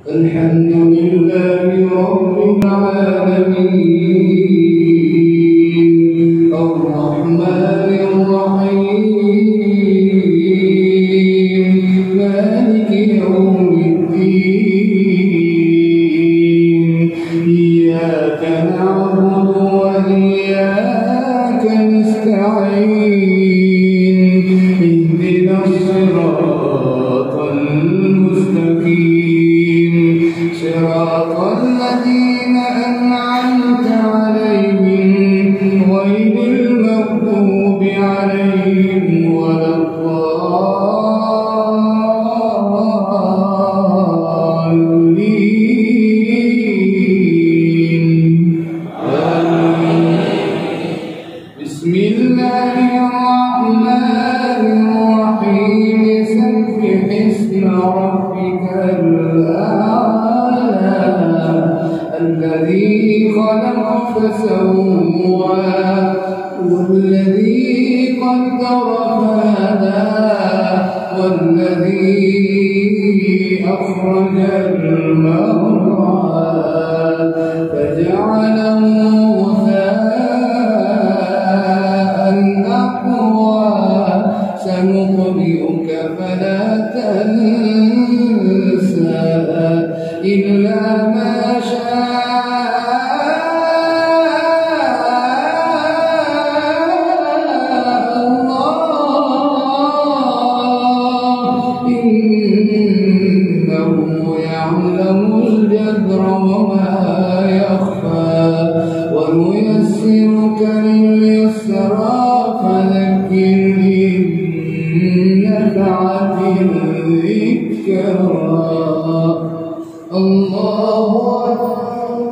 الحمد لله رب العالمين الرحمن الرحيم مالك يوم الدين إياك نعبد وإياك نستعين اهدنا الصراط المستقيم صراط الذين أنعمت عليهم غير المغضوب عليهم ولا الضالين بسم الله الرحمن الرحيم سبح اسم ربك الأعلى الذي خلق فسوى والذي قدر فهدى والذي أخرج المرعى فجعله غثاء أحوى سنقرئك فلا تنسى إلا ما شاء الله إنه يعلم الجهر وما يخفى ونيسرك لليسرى فذكر إن نفعت الذكرى الله أكبر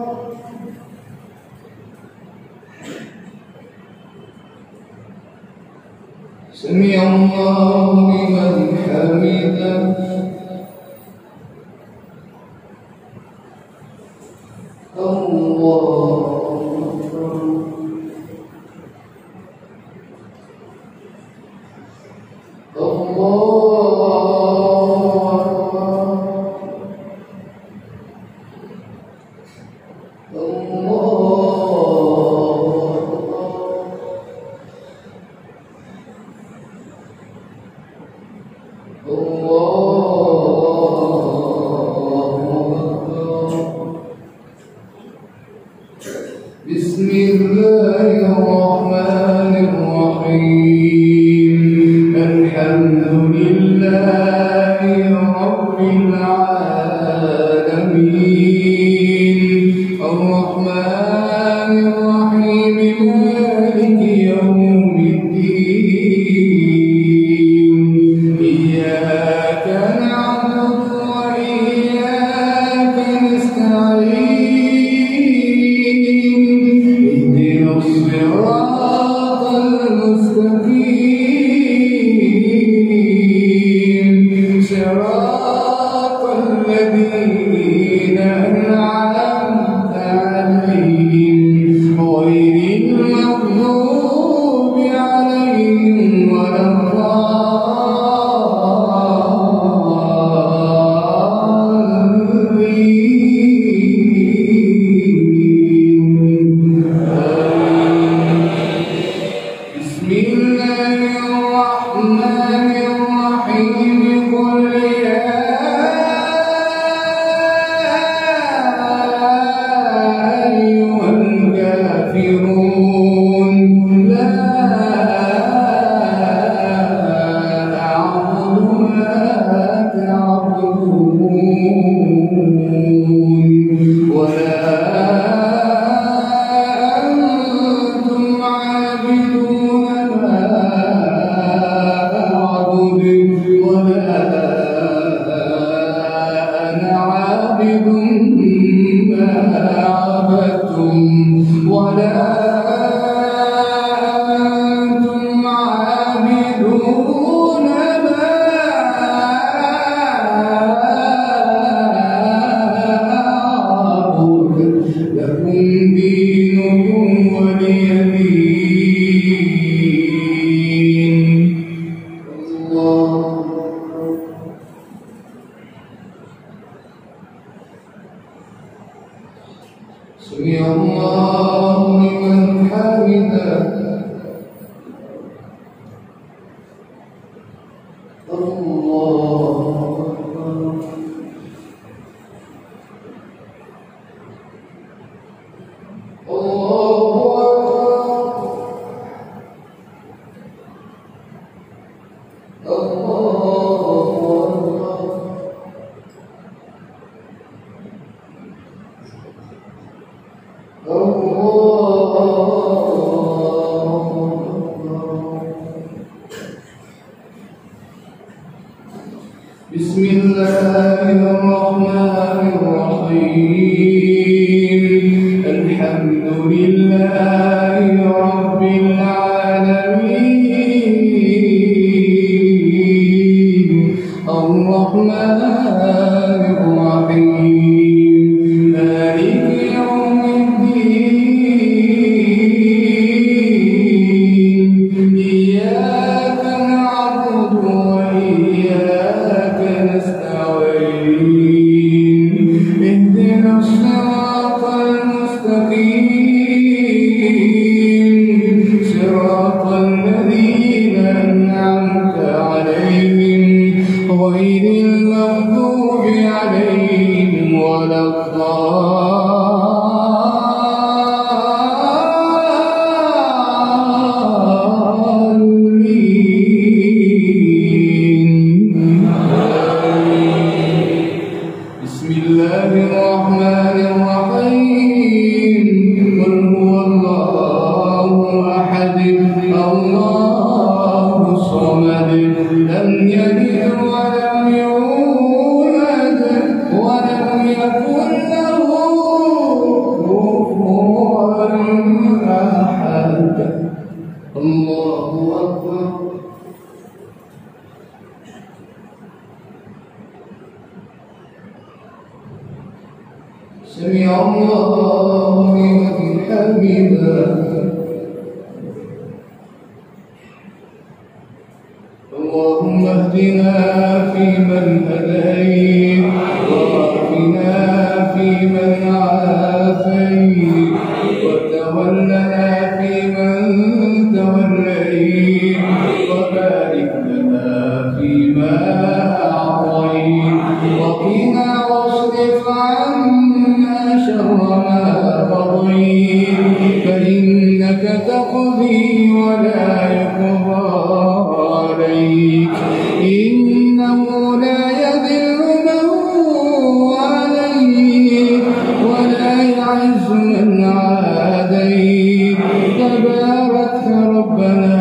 سمع الله لمن حمده الله أكبر بسم الله الرحمن الرحيم الحمد لله رب العالمين الرحمن الرحيم مالك يوم الدين إياك نعبد وإياك نستعين الصراط المستقيم صراط الذين أنعمت عليهم غير المغضوب عليهم ولا بسم الله الرحمن الرحيم قل يا سمع الله لمن حمده بسم الله الرحمن الرحيم الحمد لله رب العالمين الرحمن الرحيم مالك يوم الدين إياك نعبد وإياك نستعين اهدنا الصراط المستقيم صراط الذين أنعمت عليهم غير المغضوب عليهم ولا بسم الله الرحمن الرحيم قل هو الله أحد الله الصمد لم يلد ولم يولد ولم يكن له كفوا أحد الله أكبر سمع الله لمن حمده اللهم اهدنا فيمن هديت وعافنا فيمن عافيت وتولنا فيمن توليت وبارك لنا فيما أعطيت وقنا واصرف عنا شر ما قضيت فإنك تقضي ولا يقضى عليك إنه لا يذل من عليك ولا يعز من عاديت تبارك ربنا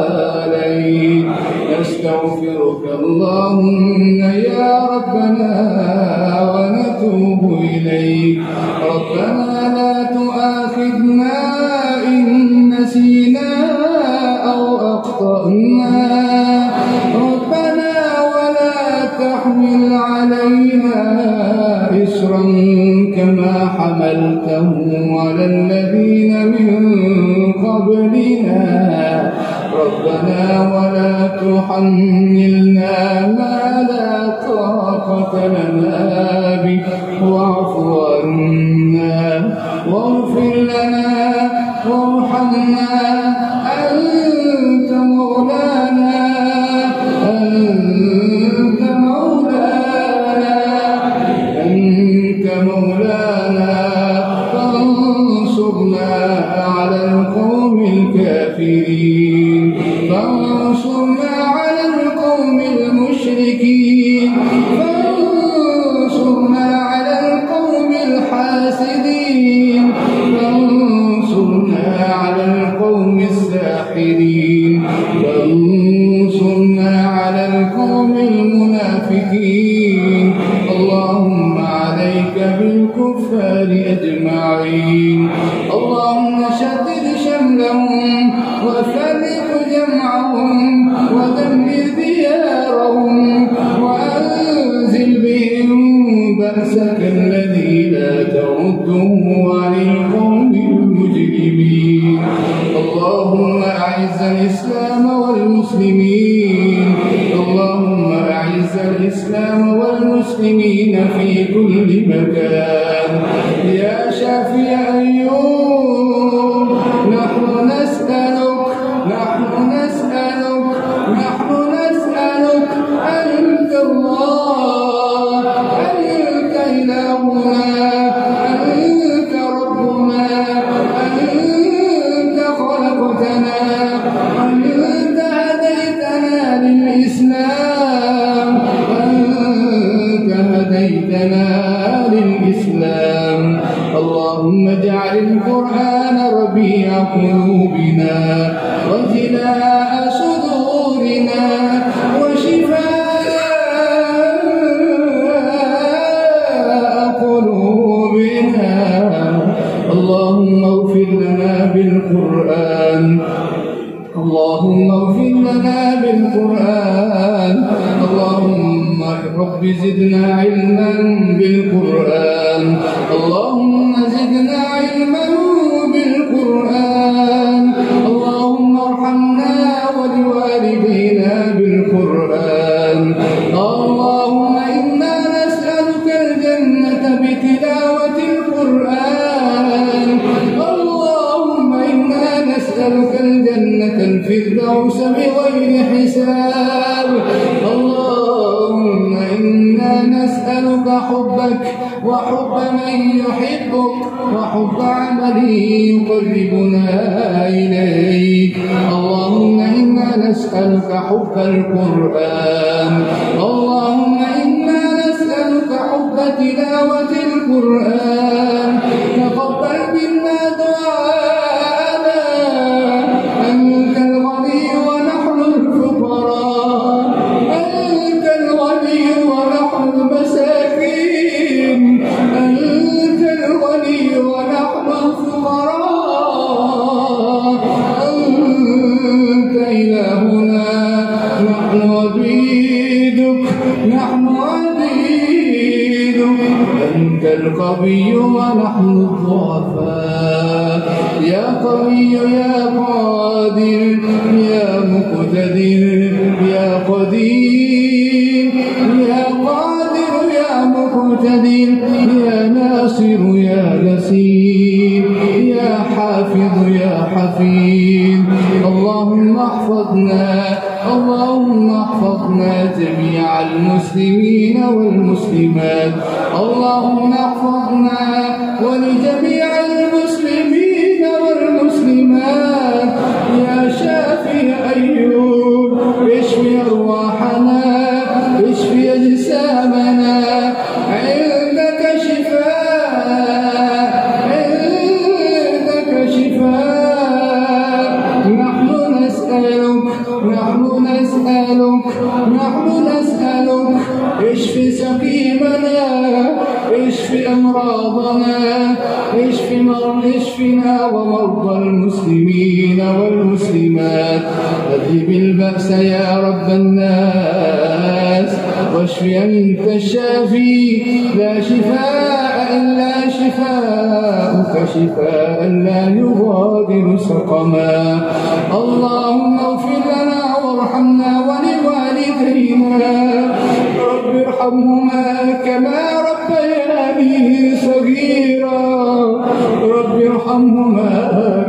وتعاليت نستغفرك اللهم يا ربنا ونتوب إليك ربنا لا تؤاخذنا إن نسينا أو أخطأنا ربنا ولا تحمل علينا إصرا كما حملته على الذين من قبلنا ربنا ولا تحملنا ما لا طاقة لنا به واعف عنا واغفر لنا وارحمنا أنت مولانا فانصرنا على القوم الكافرين فانصرنا على القوم المشركين فانصرنا على القوم الحاسدين فانصرنا على القوم الساحرين فانصرنا على القوم المنافقين اللهم عليك بالكفار أجمعين اللهم شتت شملهم وفرق جمعهم ودمر ديارهم وأنزل بهم بأسك الذي لا ترده عن القوم المجرمين اللهم أعز الإسلام والمسلمين اللهم أعز الإسلام الإسلام والمسلمين في كل مكان. يا شافي أيوب نحن نسألك أنت الله، أنت إلهنا، أنت ربنا، أنت خلقتنا، أنت هديتنا للإسلام، اللهم اجعل القرآن ربيع قلوبنا وجلاء صدورنا وشفاء قلوبنا. اللهم اغفر لنا بالقرآن، اللهم اغفر لنا بالقرآن، اللهم رب زدنا علما بالقرآن، اللهم زدنا علما بالقرآن، اللهم ارحمنا ولوالدينا بالقرآن. اللهم إنا نسألك الجنة بتلاوة القرآن، اللهم إنا نسألك الجنة الفردوس بغير حساب. اللهم إنا نسألك حبك وحب من يحبك وحب عمل يقربنا إليك. اللهم إنا نسألك حب القرآن، اللهم إنا نسألك حب تلاوة القرآن. تقبل منا دعاءنا، أنت الغني ونحن الفقراء، أنت الغني ونحن المساكين، أنت الغني ونحن الفقراء، أنت إلهنا، نحن عبيدك، أنت القوي ونحن الضعفاء. يا قوي يا قادر يا مقتدر يا قدير، يا قادر يا مقتدر، يا ناصر يا نصير، يا حافظ يا حفيظ. اللهم احفظنا، اللهم احفظنا جميع المسلمين والمسلمات، اللهم احفظنا ولجميع المسلمين والمسلمات. يا شافي أيوب اشفي أرواحنا، اشفي أجسامنا، عندك شفاء، عندك شفاء. نحن نسألك اشفي سقيمنا، اشفي أمراضنا، اشفنا ومرضى المسلمين والمسلمات. اذهب البأس يا رب الناس، واشف أنت الشافي، لا شفاء إلا شفاءك، شفاء لا يغادر سقما. اللهم اغفر لنا وارحمنا ولوالدينا، رب ارحمهما كما ربياني صغيرا، رب ارحمهما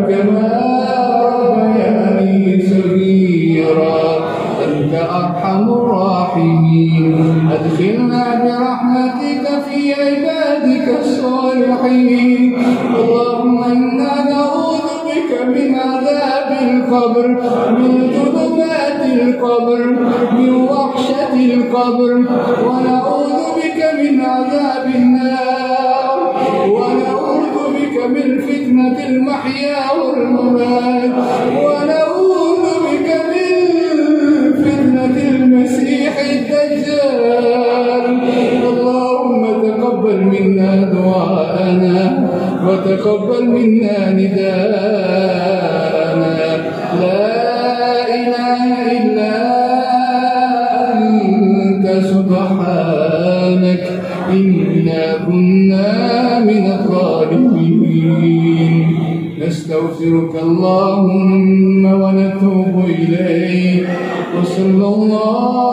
كما ربياني صغيرا، أنت أرحم الراحمين. أدخلنا برحمتك في عبادك الصالحين. اللهم إنا نعوذ بك من عذاب القبر، من ظلمات القبر، من وحشة القبر، ونعوذ بك من عذاب النار، ونعوذ بك من فتنة المحيا والممات، ونعوذ بك من فتنة المسيح الدجال. اللهم تقبل منا دعاءنا، وتقبل منا نداءنا. لا إله إلا أنت سبحانك إنا كنا من الظالمين. نستغفرك اللهم ونتوب إليك، وصلى الله